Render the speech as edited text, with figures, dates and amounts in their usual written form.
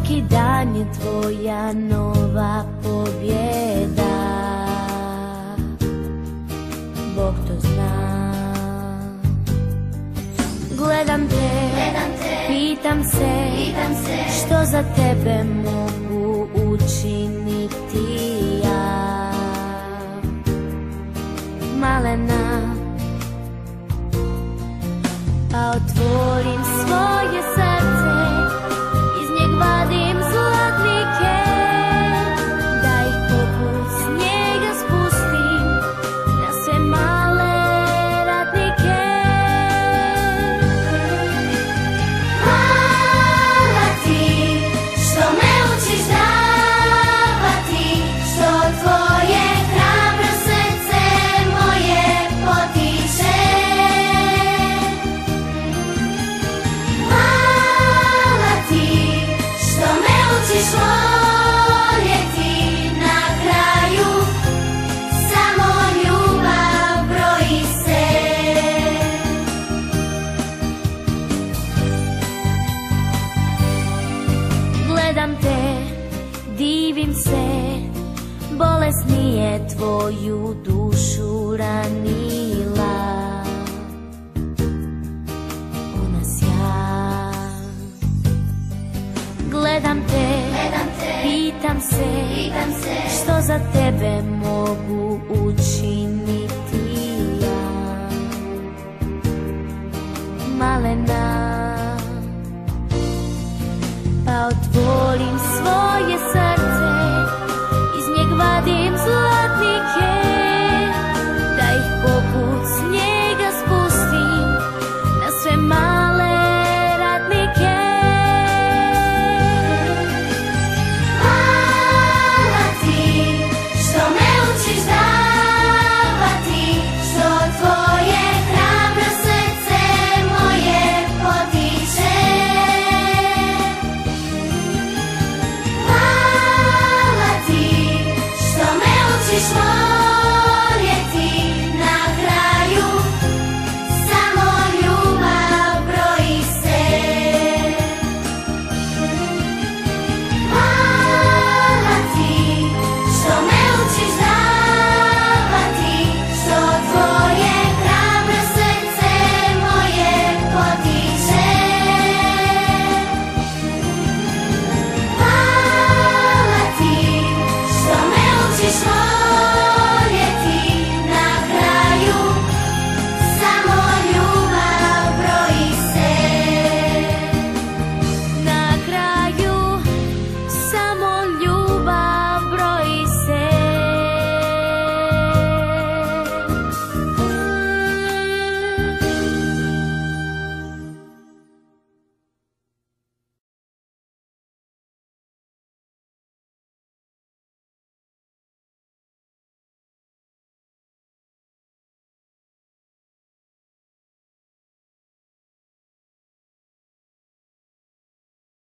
Svaki dan je tvoja nova pobjeda. Bog to zna. Gledam te, pitam se što za tebe mogu učiniti ja. Malena, pa otvorim svoje srce, iz njeg vadim zlatnike, da ih poput snijega spustim na sve male ratnike. Hvala ti što me učiš davati, što tvoje hrabro srce moje potiče. Hvala ti što me učiš voljeti, na kraju samo ljubav broji se. Gledam te, divim se, bolest nije tvoju dušu ranila. Ona sja. Gledam te, pitam se što za tebe mogu učiniti